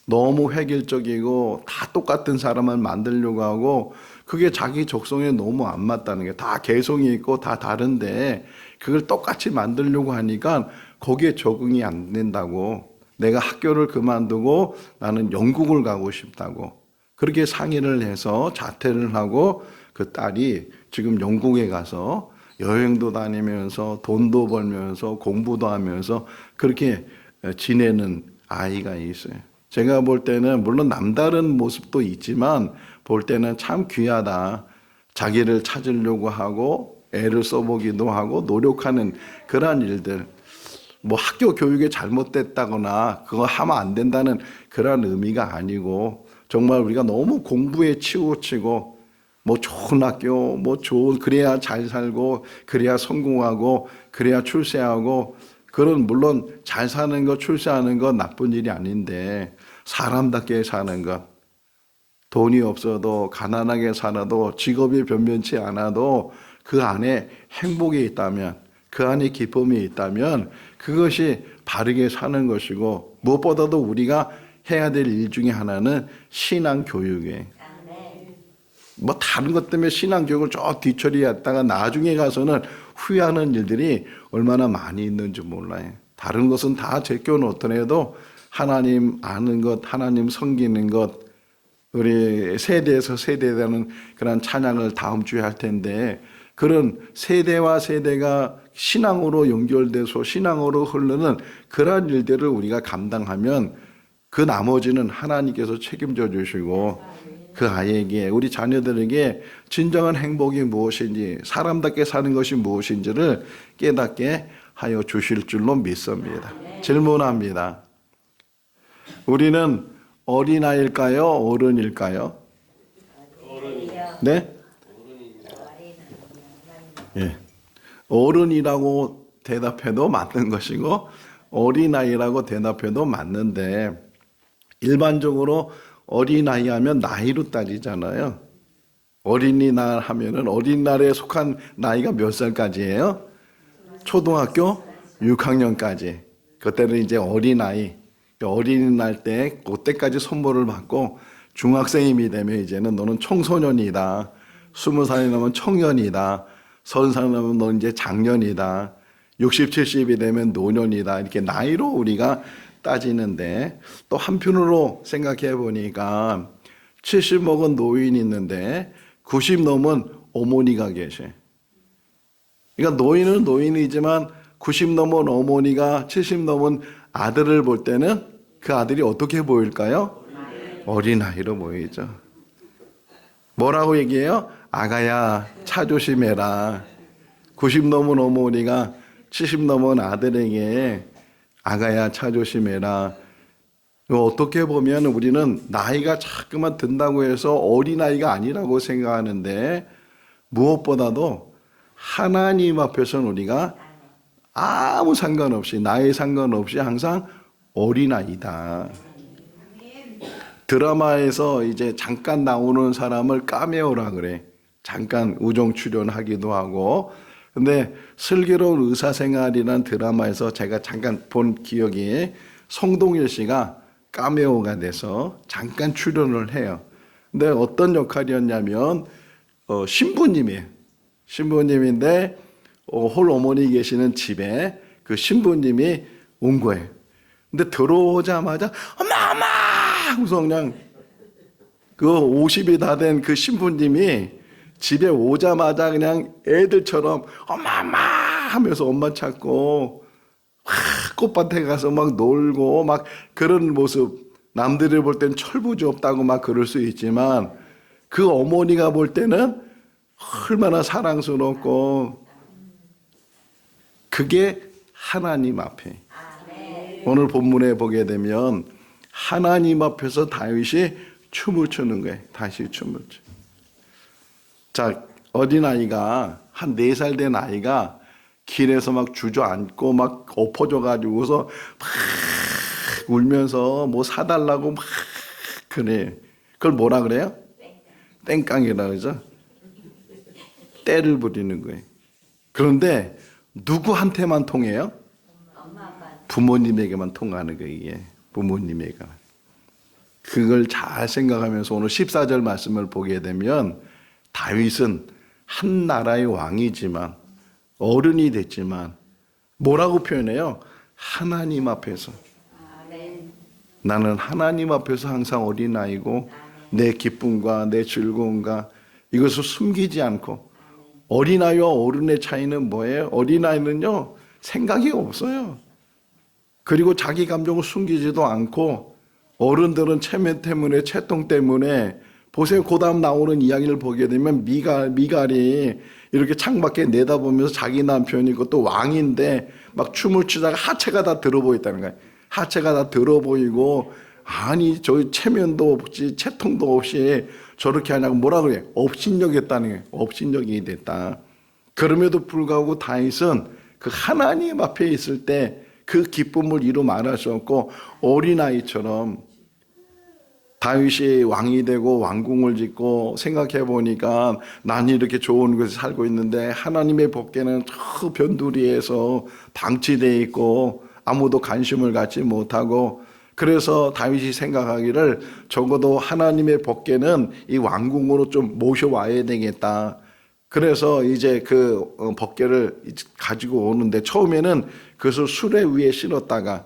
너무 획일적이고 다 똑같은 사람을 만들려고 하고 그게 자기 적성에 너무 안 맞다는 게, 다 개성이 있고 다 다른데 그걸 똑같이 만들려고 하니까 거기에 적응이 안 된다고, 내가 학교를 그만두고 나는 영국을 가고 싶다고 그렇게 상의를 해서 자퇴를 하고 그 딸이 지금 영국에 가서 여행도 다니면서 돈도 벌면서 공부도 하면서 그렇게 지내는 아이가 있어요. 제가 볼 때는 물론 남다른 모습도 있지만 볼 때는 참 귀하다. 자기를 찾으려고 하고 애를 써보기도 하고 노력하는 그러한 일들, 뭐 학교 교육이 잘못됐다거나 그거 하면 안 된다는 그런 의미가 아니고, 정말 우리가 너무 공부에 치우치고 뭐 좋은 학교, 뭐 좋은, 그래야 잘 살고 그래야 성공하고 그래야 출세하고, 그런 물론 잘 사는 것, 출세하는 것 나쁜 일이 아닌데 사람답게 사는 것, 돈이 없어도 가난하게 살아도 직업이 변변치 않아도 그 안에 행복이 있다면, 그 안에 기쁨이 있다면 그것이 바르게 사는 것이고, 무엇보다도 우리가 해야 될 일 중에 하나는 신앙 교육이에요. 뭐 다른 것 때문에 신앙 교육을 저 뒤처리했다가 나중에 가서는 후회하는 일들이 얼마나 많이 있는지 몰라요. 다른 것은 다 제껴놓더라도 하나님 아는 것, 하나님 섬기는 것, 우리 세대에서 세대되는 그런 찬양을 다음 주에 할 텐데, 그런 세대와 세대가 신앙으로 연결돼서 신앙으로 흐르는 그러한 일들을 우리가 감당하면 그 나머지는 하나님께서 책임져 주시고 그 아이에게, 우리 자녀들에게 진정한 행복이 무엇인지, 사람답게 사는 것이 무엇인지를 깨닫게 하여 주실 줄로 믿습니다. 질문합니다. 우리는 어린아이일까요? 어른일까요? 네? 예. 어른이라고 대답해도 맞는 것이고 어린아이라고 대답해도 맞는데, 일반적으로 어린아이 하면 나이로 따지잖아요. 어린이날 하면은 어린날에 속한 나이가 몇 살까지예요? 초등학교 6학년까지. 그때는 이제 어린아이. 어린이날 때 그때까지 선물을 받고 중학생이 되면 이제는 너는 청소년이다. 20살이 넘으면 청년이다. 30살이 넘으면 너는 이제 장년이다. 60, 70이 되면 노년이다. 이렇게 나이로 우리가 따지는데 또 한편으로 생각해 보니까 70 먹은 노인이 있는데 90 넘은 어머니가 계셔. 그러니까 노인은 노인이지만 90 넘은 어머니가 70 넘은 아들을 볼 때는 그 아들이 어떻게 보일까요? 어린아이로 보이죠. 뭐라고 얘기해요? 아가야, 차 조심해라. 90 넘은 어머니가 70 넘은 아들에게 아가야, 차 조심해라. 어떻게 보면 우리는 나이가 자꾸만 든다고 해서 어린아이가 아니라고 생각하는데 무엇보다도 하나님 앞에서는 우리가 아무 상관없이 나이 상관없이 항상 어린아이다. 드라마에서 이제 잠깐 나오는 사람을 카메오라 그래. 잠깐 우정 출연하기도 하고. 근데 슬기로운 의사생활이라는 드라마에서 제가 잠깐 본 기억이 송동일 씨가 카메오가 돼서 잠깐 출연을 해요. 근데 어떤 역할이었냐면 신부님이에요. 신부님인데 홀 어머니 계시는 집에 그 신부님이 온 거예요. 근데 들어오자마자 엄마 하고서 그냥 그 50이 다 된 그 신부님이 집에 오자마자 그냥 애들처럼 엄마 하면서 엄마 찾고 꽃밭에 가서 막 놀고 막 그런 모습, 남들이 볼 땐 철부지없다고 막 그럴 수 있지만 그 어머니가 볼 때는 얼마나 사랑스럽고, 그게 하나님 앞에. 오늘 본문에 보게 되면 하나님 앞에서 다윗이 춤을 추는 거예요. 다시 춤을 춰. 자, 어린아이가 한 4살 된 아이가 길에서 막 주저앉고 막 엎어져 가지고서 막 울면서 뭐 사달라고 막 그래. 그걸 뭐라 그래요? 땡깡이라 그러죠. 떼를 부리는 거예요. 그런데 누구한테만 통해요? 부모님에게만 통하는 거예요. 이게 부모님에게만. 그걸 잘 생각하면서 오늘 14절 말씀을 보게 되면 다윗은 한 나라의 왕이지만 어른이 됐지만 뭐라고 표현해요? 하나님 앞에서. 나는 하나님 앞에서 항상 어린아이고 내 기쁨과 내 즐거움과 이것을 숨기지 않고. 어린아이와 어른의 차이는 뭐예요? 어린아이는요 생각이 없어요. 그리고 자기 감정을 숨기지도 않고, 어른들은 체면 때문에 채통 때문에 보세요. 그 다음 나오는 이야기를 보게 되면 미갈이 이렇게 창밖에 내다보면서 자기 남편이고 또 왕인데 막 춤을 추다가 하체가 다 들어 보였다는 거예요. 하체가 다 들어 보이고, 아니 저 체면도 없이 채통도 없이 저렇게 하냐고 뭐라 그래요? 업신여겼다는 거예요. 업신여기 됐다. 그럼에도 불구하고 다윗은 그 하나님 앞에 있을 때 그 기쁨을 이루 말할 수 없고, 어린아이처럼 다윗이 왕이 되고 왕궁을 짓고 생각해 보니까 나는 이렇게 좋은 곳에 살고 있는데 하나님의 법궤는 저 변두리에서 방치되어 있고 아무도 관심을 갖지 못하고, 그래서 다윗이 생각하기를 적어도 하나님의 법궤는 이 왕궁으로 좀 모셔와야 되겠다. 그래서 이제 그 법궤를 가지고 오는데 처음에는 그것을 수레 위에 실었다가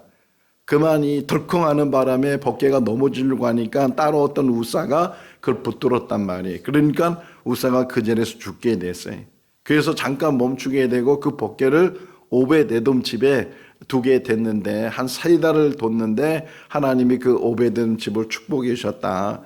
그만이 덜컹하는 바람에 법궤가 넘어지려고 하니까 따로 어떤 우사가 그걸 붙들었단 말이에요. 그러니까 우사가 그 자리에서 죽게 됐어요. 그래서 잠깐 멈추게 되고 그 법궤를 오벳에돔 집에 두게 됐는데 한 3달을 뒀는데 하나님이 그 오벳에돔 집을 축복해 주셨다.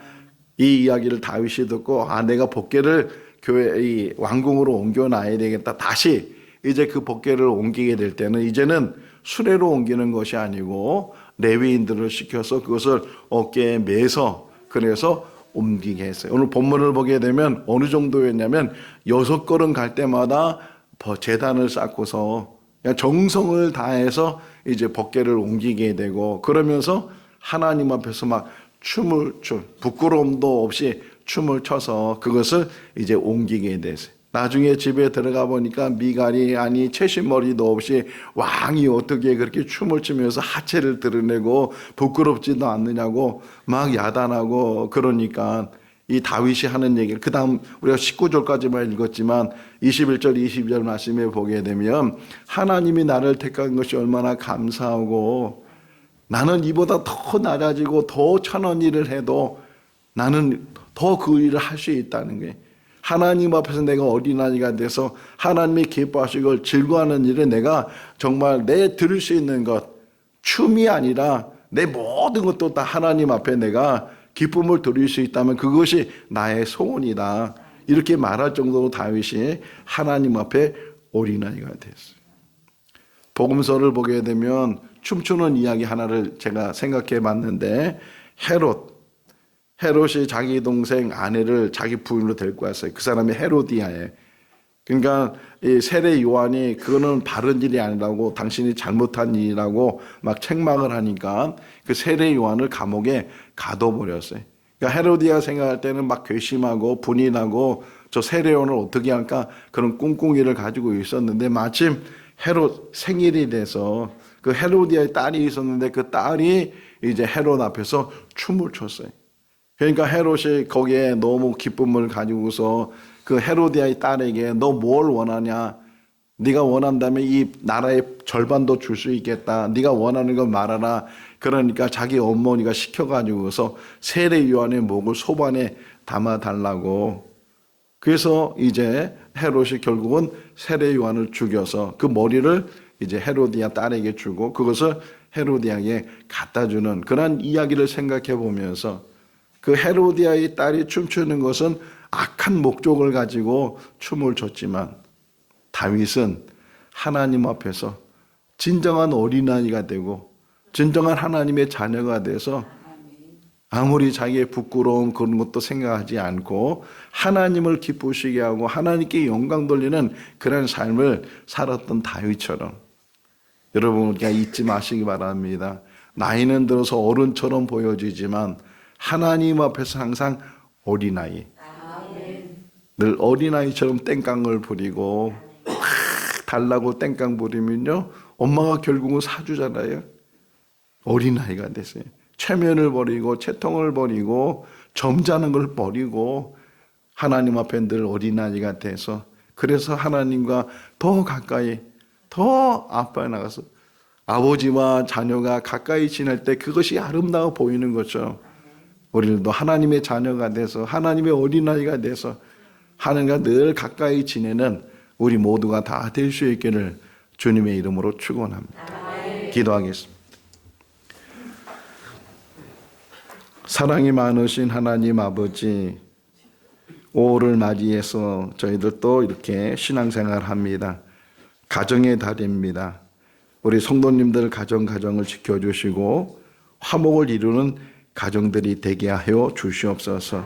이 이야기를 다윗이 듣고 내가 법궤를 교회 이 왕궁으로 옮겨놔야 되겠다. 다시 이제 그 법궤를 옮기게 될 때는 이제는 수레로 옮기는 것이 아니고 레위인들을 시켜서 그것을 어깨에 매서 그래서 옮기게 했어요. 오늘 본문을 보게 되면 어느 정도였냐면 6걸음 갈 때마다 제단을 쌓고서 정성을 다해서 이제 법궤를 옮기게 되고, 그러면서 하나님 앞에서 막 부끄러움도 없이 춤을 춰서 그것을 이제 옮기게 됐어요. 나중에 집에 들어가 보니까 미갈이 아니 채신머리도 없이 왕이 어떻게 그렇게 춤을 추면서 하체를 드러내고 부끄럽지도 않느냐고 막 야단하고 그러니까 이 다윗이 하는 얘기를 그 다음 우리가 19절까지만 읽었지만 21절 22절 말씀에 보게 되면 하나님이 나를 택한 것이 얼마나 감사하고 나는 이보다 더 낮아지고 더 천한 일을 해도 나는 더 그 일을 할 수 있다는 거예요. 하나님 앞에서 내가 어린아이가 돼서 하나님이 기뻐하시고 즐거워하는 일을 내가 정말 내 들을 수 있는 것 춤이 아니라 내 모든 것도 다 하나님 앞에 내가 기쁨을 드릴 수 있다면 그것이 나의 소원이다. 이렇게 말할 정도로 다윗이 하나님 앞에 어린아이가 됐어요. 복음서를 보게 되면 춤추는 이야기 하나를 제가 생각해 봤는데 헤롯이 자기 동생 아내를 자기 부인으로 데리고 왔어요. 그 사람이 헤로디아예요. 그러니까 이 세례 요한이 그거는 바른 일이 아니라고 당신이 잘못한 일이라고 막 책망을 하니까 그 세례 요한을 감옥에 가둬버렸어요. 그러니까 헤로디아 생각할 때는 막 괘씸하고 분이 나고 저 세례 요한을 어떻게 할까 그런 꿍꿍이를 가지고 있었는데 마침 헤롯 생일이 돼서 그 헤로디아의 딸이 있었는데 그 딸이 이제 헤롯 앞에서 춤을 췄어요. 그러니까 헤롯이 거기에 너무 기쁨을 가지고서 그 헤로디아의 딸에게 너 뭘 원하냐? 네가 원한다면 이 나라의 절반도 줄 수 있겠다. 네가 원하는 거 말하라. 그러니까 자기 어머니가 시켜가지고서 세례 요한의 목을 소반에 담아달라고. 그래서 이제 헤롯이 결국은 세례 요한을 죽여서 그 머리를 이제 헤로디아 딸에게 주고 그것을 헤로디아에게 갖다 주는 그런 이야기를 생각해 보면서 그 헤로디아의 딸이 춤추는 것은 악한 목적을 가지고 춤을 췄지만 다윗은 하나님 앞에서 진정한 어린아이가 되고 진정한 하나님의 자녀가 돼서 아무리 자기의 부끄러움 그런 것도 생각하지 않고 하나님을 기쁘시게 하고 하나님께 영광 돌리는 그런 삶을 살았던 다윗처럼 여러분 우리가 잊지 마시기 바랍니다. 나이는 들어서 어른처럼 보여지지만 하나님 앞에서 항상 어린아이 늘 어린아이처럼 땡깡을 부리고 달라고 땡깡 부리면요 엄마가 결국은 사주잖아요. 어린아이가 됐어요. 체면을 버리고 채통을 버리고 점잖은 걸 버리고 하나님 앞에 늘 어린아이가 돼서 그래서 하나님과 더 가까이 더 앞에 나가서 아버지와 자녀가 가까이 지낼 때 그것이 아름다워 보이는 거죠. 우리들도 하나님의 자녀가 돼서 하나님의 어린아이가 돼서 하나님과 늘 가까이 지내는 우리 모두가 다 될 수 있기를 주님의 이름으로 축원합니다. 기도하겠습니다. 사랑이 많으신 하나님 아버지 5월을 맞이해서 저희들도 이렇게 신앙생활을 합니다. 가정의 달입니다. 우리 성도님들 가정을 지켜주시고 화목을 이루는 가정들이 되게 하여 주시옵소서.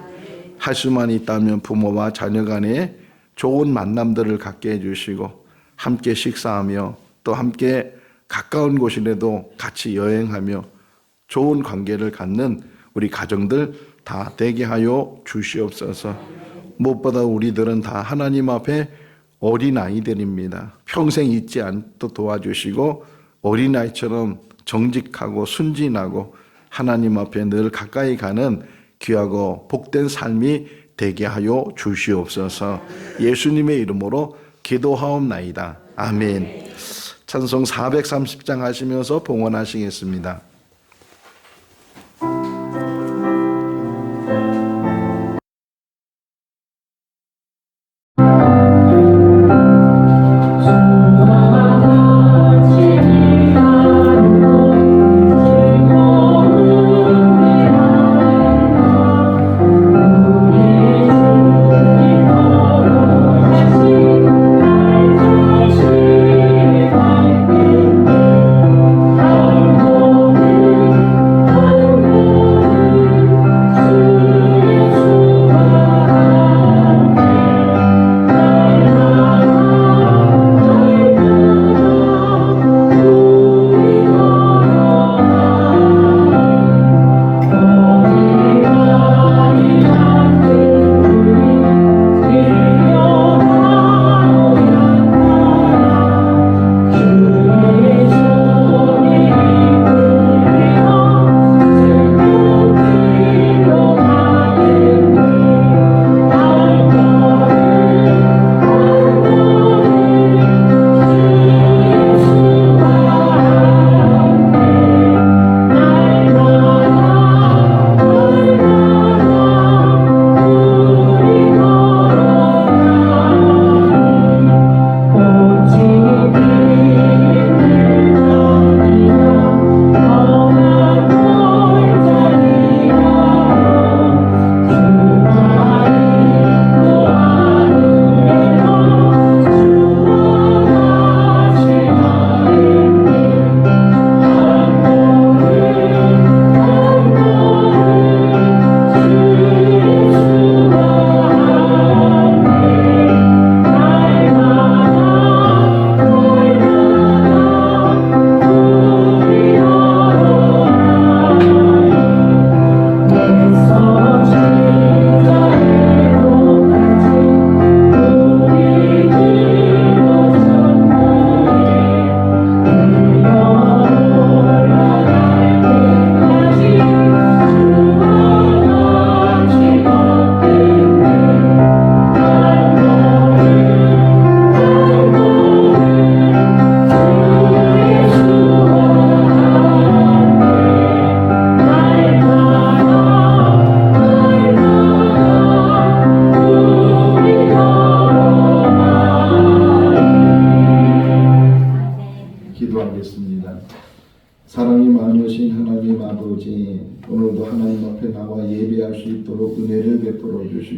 할 수만 있다면 부모와 자녀 간에 좋은 만남들을 갖게 해주시고 함께 식사하며 또 함께 가까운 곳이라도 같이 여행하며 좋은 관계를 갖는 우리 가정들 다 되게 하여 주시옵소서. 무엇보다 우리들은 다 하나님 앞에 어린아이들입니다. 평생 잊지 않도록 도와주시고 어린아이처럼 정직하고 순진하고 하나님 앞에 늘 가까이 가는 귀하고 복된 삶이 되게 하여 주시옵소서. 예수님의 이름으로 기도하옵나이다. 아멘. 찬송 430장 하시면서 봉헌하시겠습니다. 오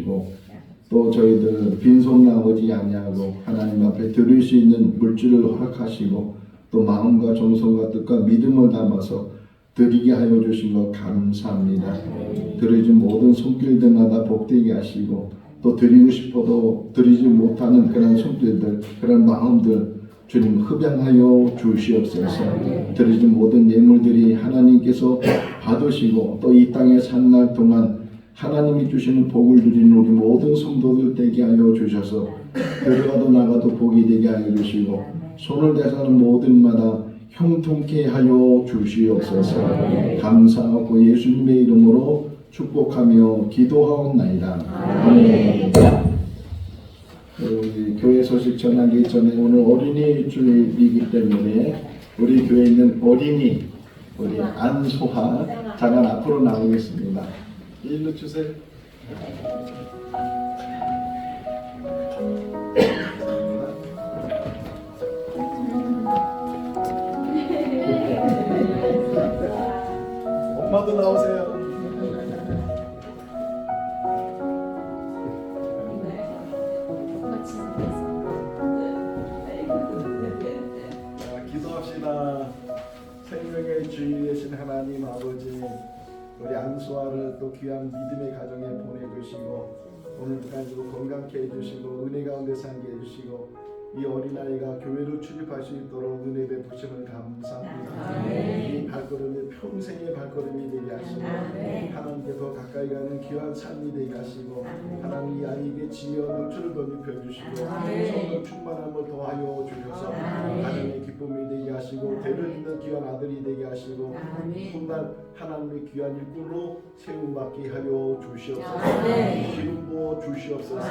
주시고 또 저희들 빈손 나오지 아니하고 하나님 앞에 드릴 수 있는 물질을 허락하시고 또 마음과 정성과 뜻과 믿음을 담아서 드리게 하여 주신 것 감사합니다. 드리지 모든 손길들마다 복되게 하시고 또 드리고 싶어도 드리지 못하는 그런 손길들 그런 마음들 주님 흡양하여 주시옵소서. 드리지 모든 예물들이 하나님께서 받으시고 또 이 땅에 산 날 동안 하나님이 주시는 복을 누리는 우리 모든 성도들 되게 하여 주셔서 들어가도 나가도 복이 되게 하여 주시고 손을 대사는 모든 마다 형통케 하여 주시옵소서. 감사하고 예수님의 이름으로 축복하며 기도하옵나이다. 아멘. 우리 교회 소식 전하기 전에 오늘 어린이 주일이기 때문에 우리 교회에 있는 어린이 우리 안소하 잠깐 앞으로 나오겠습니다. 일로 주세요. 엄마도 나오세요. 자, 기도합시다. 생명의 주인 되신 하나님 아버지, 우리 안수아를 또 귀한 믿음의 가정에 보내주시고 오늘까지도 건강케 해주시고 은혜 가운데 살게 해주시고 이 어린아이가 교회로 출입할 수 있도록 은혜 베푸심을 감사합니다. 이 발걸음이 평생의 발걸음이 되게 하시고 하나님께 더 가까이 가는 귀한 삶이 되게 하시고 하나님 이 아이에게 지혜와 능추를 더 입혀주시고 성령 충만함을 더하여 주셔서 가정의 기쁨이 되게 하시고 대를 잇는 귀한 아들이 되게 하시고 훗날 하나님의 귀한 일꾼으로 세움받게 하여 주시옵소서. 기름 부어 주시옵소서.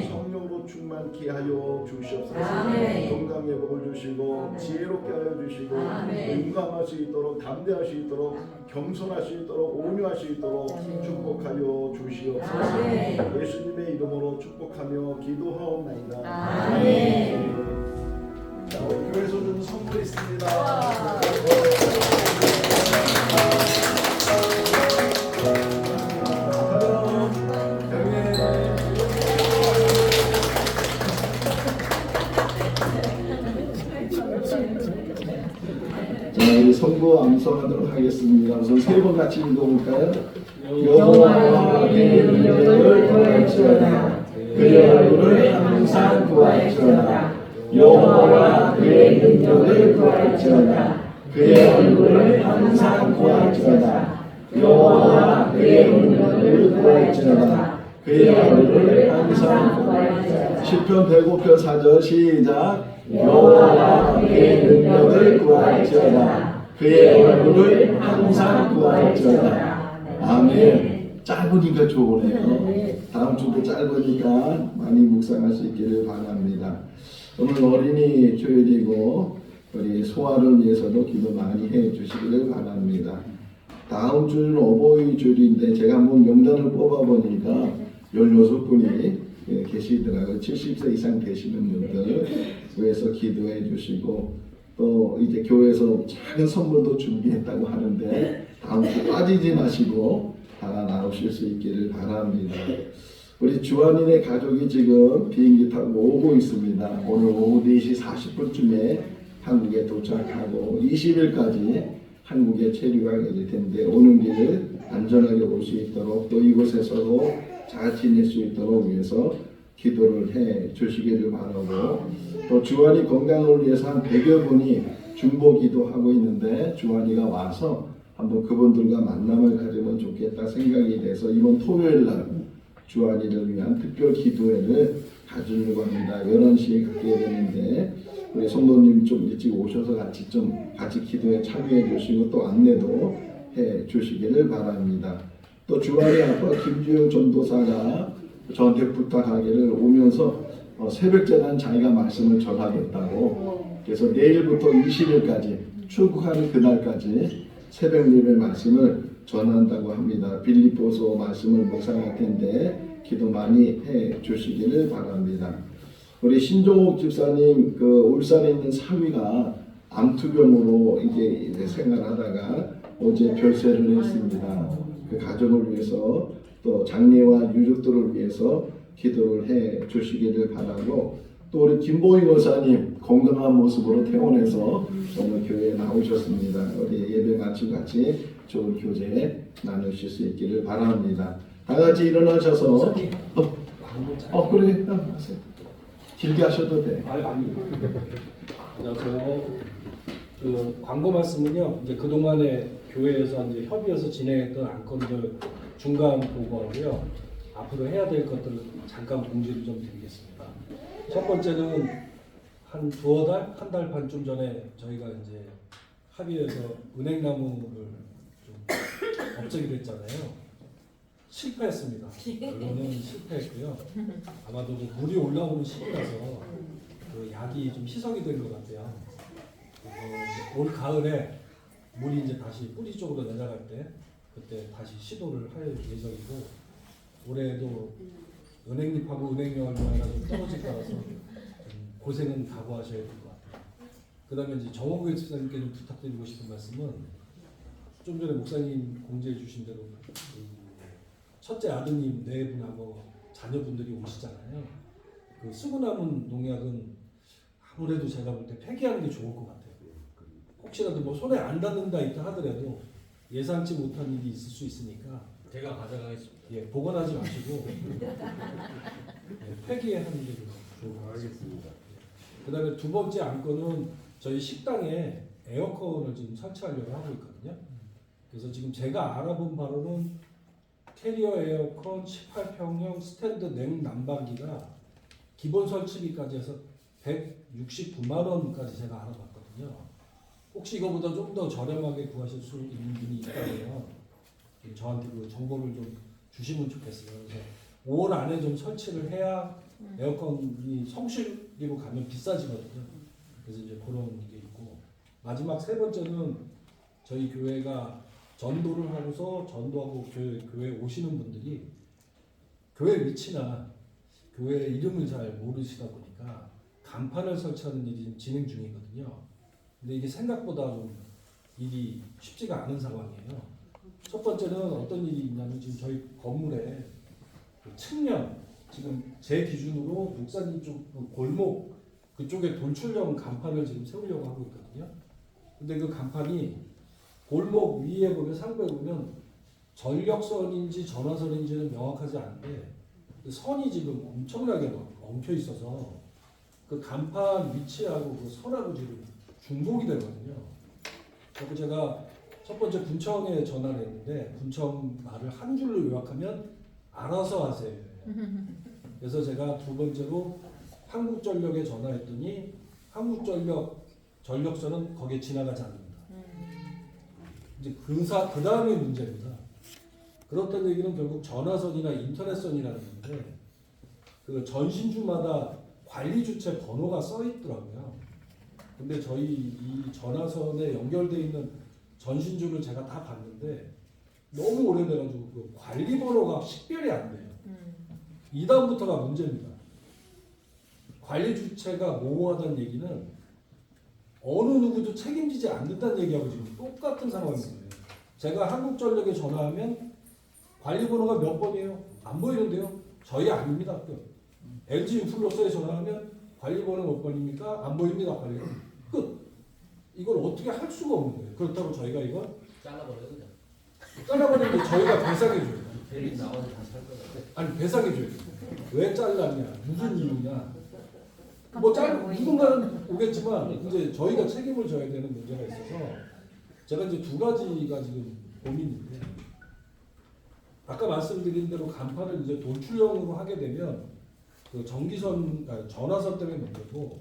성령으로 충만케 하여 주시옵소서. 건강의 복을 주시고 지혜롭게 하여 주시고 용감할 수 있도록 담대할 수 있도록 겸손할 수 있도록 온유할 수 있도록 축복하여 주시옵소서. 예수님의 이름으로 축복하며 기도하옵나이다. 아멘. 자, 우리 교회에서 준 선물이 있습니다. 자, 우리 성부 암송하도록 하겠습니다. 우선 세 번 같이 읽어볼까요? 여호와와 그의 능력을 구할지어다. 그의 얼굴을 항상 구할지어다. 여호와와 그의 능력을 구할지어다. 그의 얼굴을 항상 구할지어다. 여호와와 그의 능력을 구할지어다. 그의 얼굴을 항상 구할지어다. 시편 105편 4절 시작. 여호와와 그의 능력을 구할지어다. 그의 얼굴을 항상 구할지어다. 아멘. 짧으니까 좋으네요. 다음 주도 짧으니까 많이 묵상할 수 있기를 바랍니다. 오늘 어린이 주일이고 우리 소아를 위해서도 기도 많이 해 주시기를 바랍니다. 다음 주는 어버이 주일인데 제가 한번 명단을 뽑아보니까 16분이 계시더라고요. 70세 이상 되시는 분들 교회에서 기도해 주시고 또 이제 교회에서 작은 선물도 준비했다고 하는데 다음 주 빠지지 마시고 다 나오실 수 있기를 바랍니다. 우리 주한이네 가족이 지금 비행기 타고 오고 있습니다. 오늘 오후 4시 40분쯤에 한국에 도착하고 20일까지 한국에 체류하게 될 텐데 오는 길 안전하게 올 수 있도록 또 이곳에서도 잘 지낼 수 있도록 위해서 기도를 해 주시기를 바라고 또 주한이 건강을 위해서 한 100여 분이 중보 기도하고 있는데 주한이가 와서 한번 그분들과 만남을 가지면 좋겠다 생각이 돼서 이번 토요일 날 주한이를 위한 특별 기도회를 가지려고 합니다. 11시에 갖게 되는데 우리 성도님 좀 일찍 오셔서 같이 기도에 참여해 주시고 또 안내도 해 주시기를 바랍니다. 또 주한이 아빠 김주영 전도사가 저한테 부탁하기를 오면서 새벽재단 자기가 말씀을 전하겠다고 그래서 내일부터 20일까지 출국하는 그날까지 새벽 예배 말씀을 전한다고 합니다. 빌립보서 말씀을 묵상할 텐데 기도 많이 해 주시기를 바랍니다. 우리 신종옥 집사님 그 울산에 있는 사위가 암투병으로 이제 생활하다가 어제 별세를 했습니다. 그 가정을 위해서 또 장례와 유족들을 위해서 기도를 해 주시기를 바라고, 또 우리 김보희 원사님 건강한 모습으로 퇴원해서 오늘 교회에 나오셨습니다. 우리 예배 마치고 같이 좋은 교제 나누실 수 있기를 바랍니다. 다 같이 일어나셔서 그래 하세요. 길게 하셔도 돼. 안녕하세요. 그 광고 말씀은요. 이제 그동안에 교회에서 이제 협의해서 진행했던 안건들 중간 보고하고요. 앞으로 해야 될 것들을 잠깐 공지를 좀 드리겠습니다. 첫 번째는 한 두어 달, 한 달 반쯤 전에 저희가 이제 합의해서 은행나무를 좀 없애기로 했잖아요. 실패했습니다. 결론은 실패했고요. 아마도 물이 올라오는 시기라서 그 약이 좀 희석이 된 것 같아요. 올 가을에 물이 이제 다시 뿌리 쪽으로 내려갈 때 그때 다시 시도를 할 예정이고, 올해도 은행잎하고 은행열매가 좀 떨어질 거라서 고생은 각오하셔야 될 것 같아요. 그 다음에 이제 정호구 집사님께 좀 부탁드리고 싶은 말씀은, 좀 전에 목사님 공지해 주신 대로 첫째 아드님 네 분하고 자녀분들이 오시잖아요. 그 쓰고 남은 농약은 아무래도 제가 볼 때 폐기하는 게 좋을 것 같아요. 혹시라도 뭐 손에 안 닿는다 있다 하더라도 예상치 못한 일이 있을 수 있으니까 제가 가져가겠습니다. 예, 보관하지 마시고 예, 폐기하는 게 좋을 것 같습니다. 그다음에 두 번째 안건은 저희 식당에 에어컨을 지금 설치하려고 하고 있거든요. 그래서 지금 제가 알아본 바로는 캐리어 에어컨 18평형 스탠드 냉난방기가 기본 설치비까지 해서 169만 원까지 제가 알아봤거든요. 혹시 이거보다 좀 더 저렴하게 구하실 수 있는 분이 있다면 저한테 그 정보를 좀 주시면 좋겠어요. 그래서 5월 안에 좀 설치를 해야 에어컨이 성실비로 가면 비싸지거든요. 그래서 이제 그런 게 있고, 마지막 세 번째는 저희 교회가 전도를 하고서 전도하고 교회 오시는 분들이 교회 위치나 교회 이름을 잘 모르시다 보니까 간판을 설치하는 일이 지금 진행 중이거든요. 근데 이게 생각보다 좀 일이 쉽지가 않은 상황이에요. 첫 번째는 어떤 일이 있냐면, 지금 저희 건물에 그 측면, 지금 제 기준으로 목사님 쪽 골목 그쪽에 돌출형 간판을 지금 세우려고 하고 있거든요. 근데 그 간판이 골목 위에 보면 상부에 보면 전력선인지 전화선인지는 명확하지 않은데 그 선이 지금 엄청나게 엉켜 있어서 그 간판 위치하고 그 선하고 지금 중복이 되거든요. 그래서 제가 첫 번째 군청에 전화를 했는데 군청 말을 한 줄로 요약하면 알아서 하세요. 그래서 제가 두 번째로 한국전력에 전화했더니 한국전력 전력선은 거기에 지나가지 않는다. 이제 그 다음에 문제입니다. 그렇다는 얘기는 결국 전화선이나 인터넷선이라는 건데, 그 전신주마다 관리 주체 번호가 써 있더라고요. 근데 저희 이 전화선에 연결되어 있는 전신주를 제가 다 봤는데 너무 오래돼가지고 그 관리 번호가 식별이 안 돼요. 이 다음부터가 문제입니다. 관리 주체가 모호하다는 얘기는 어느 누구도 책임지지 않는다는 얘기하고 지금 똑같은 상황이에요. 제가 한국전력에 전화하면 관리 번호가 몇 번이에요? 안 보이는데요? 저희 아닙니다. LG 인플루언서에 전화하면 관리 번호 몇 번입니까? 안 보입니다. 관리 끝. 이걸 어떻게 할 수가 없는 거예요. 그렇다고 저희가 이걸 잘라버려요 그냥. 잘라버리는데 저희가 배상해줘요. 대리 나와서 다시 할 거예요. 아니 배상해줘요. 왜 잘랐냐? 무슨 이유냐? 누군가는 오겠지만 이제 저희가 책임을 져야 되는 문제가 있어서 제가 이제 두 가지가 지금 고민인데, 아까 말씀드린 대로 간판을 이제 돌출형으로 하게 되면 그 전기선, 전화선 때문에 문제고,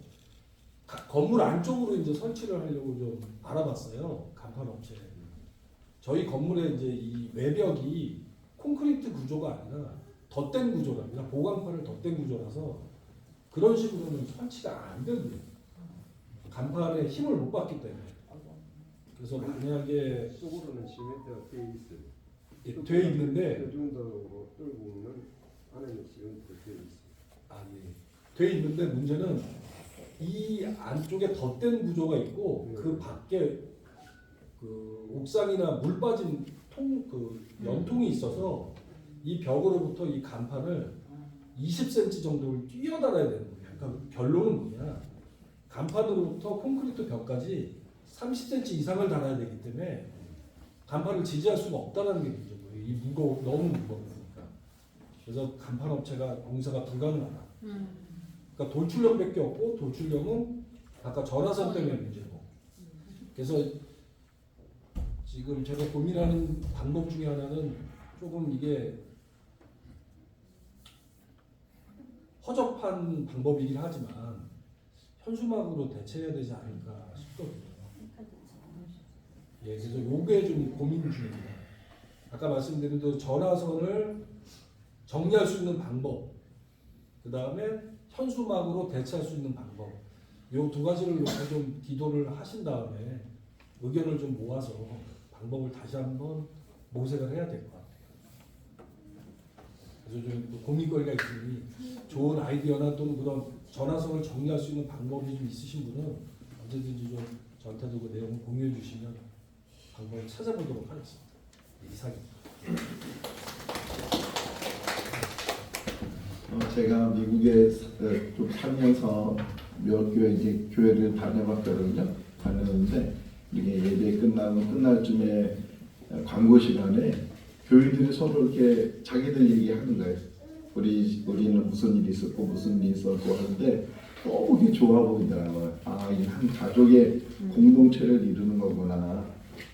건물 안쪽으로 이제 설치를 하려고 좀 알아봤어요. 간판 업체. 저희 건물에 이제 이 외벽이 콘크리트 구조가 아니라 덧댄 구조랍니다. 보강판을 덧댄 구조라서 그런 식으로는 설치가 안 되는 거예요. 간판에 힘을 못 받기 때문에. 그래서 만약에 속으로는 시멘트가 돼 있어요. 돼 있는데 요즘도 뚫고 오면 안에는 시멘트 돼 있어요. 돼 있는데 문제는 이 안쪽에 덧댄 구조가 있고 그 밖에 그 옥상이나 물 빠진 그 연통이 있어서 이 벽으로부터 이 간판을 20cm 정도를 뛰어달아야 되는 거예요. 그러니까 결론은 뭐냐? 간판으로부터 콘크리트 벽까지 30cm 이상을 달아야 되기 때문에 간판을 지지할 수가 없다는 게 문제고요. 이 너무 무거우니까. 그래서 간판 업체가 공사가 불가능하다. 그러니까 돌출력밖에 없고 돌출력은 아까 전화선 때문에 문제고. 그래서 지금 제가 고민하는 방법 중에 하나는 조금 이게 허접한 방법이긴 하지만 현수막으로 대체해야 되지 않을까 싶거든요. 예, 그래서 요게 좀 고민 중입니다. 아까 말씀드린 대로 전화선을 정리할 수 있는 방법, 그 다음에 현수막으로 대체할 수 있는 방법, 요 두 가지를 놓고 좀 기도를 하신 다음에 의견을 좀 모아서 방법을 다시 한번 모색을 해야 될 것 같아요. 그래서 좀 고민거리가 있으니 좋은 아이디어나 또는 그런 전화선을 정리할 수 있는 방법이 좀 있으신 분은 언제든지 좀 저한테도 그 내용을 공유해 주시면 방법을 찾아보도록 하겠습니다. 이상입니다. 제가 미국에 좀 살면서 몇 교회 이제 교회를 다녀봤거든요. 다녔는데 이게 예배 끝날 쯤에 광고 시간에 교인들이 서로 이렇게 자기들 얘기하는 거예요. 우리는 무슨 일이 있었고 무슨 일이 있었고 하는데 너무 이게 좋아 보이더라고요. 아, 이 한 가족의 공동체를 이루는 거구나.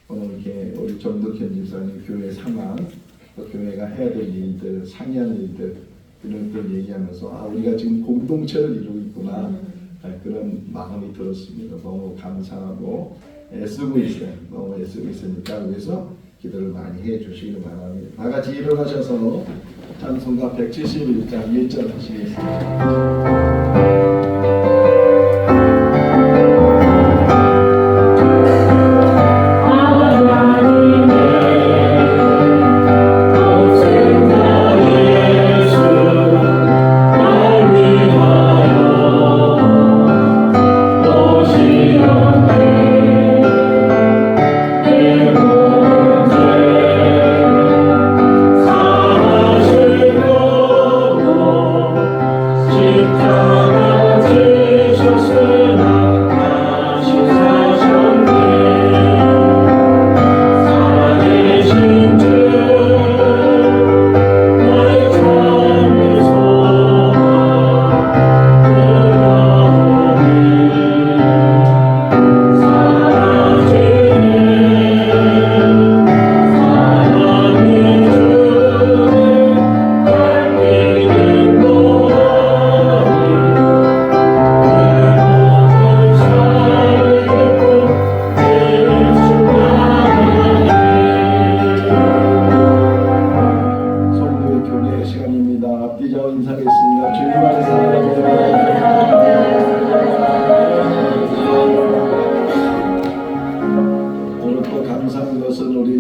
오늘 이렇게 우리 정덕현 집사님 교회 상황, 또 교회가 해야 될 일들, 상의할 일들 이런 걸 얘기하면서 아, 우리가 지금 공동체를 이루고 있구나. 그런 마음이 들었습니다. 너무 감사하고 애쓰고 있어요. 너무 애쓰고 있으니까 그래서 기도를 많이 해주시기 바랍니다. 다 같이 일어나셔서 찬송가 171장 1절 하시겠습니다.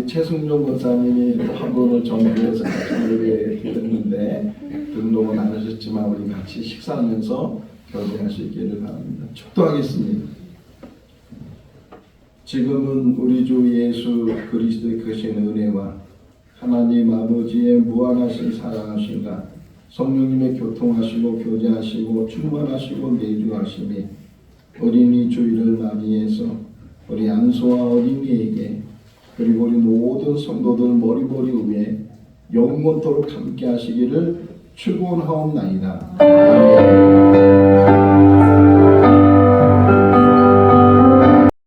최승용 권사님이 한 번을 정부에서 예배 드렸는데 등록은 안 하셨지만 우리 같이 식사하면서 결혼할 수 있기를 바랍니다. 축도하겠습니다. 지금은 우리 주 예수 그리스도의 크신 은혜와 하나님 아버지의 무한하신 사랑하심과 성령님의 교통하시고 교제하시고 충만하시고 내주하심이 어린이 주일을 맞이해서 우리 안소와 어린이에게 그리고 우리 모든 성도들 머리머리 위에 영원토록 함께 하시기를 축원하옵나이다. 아멘.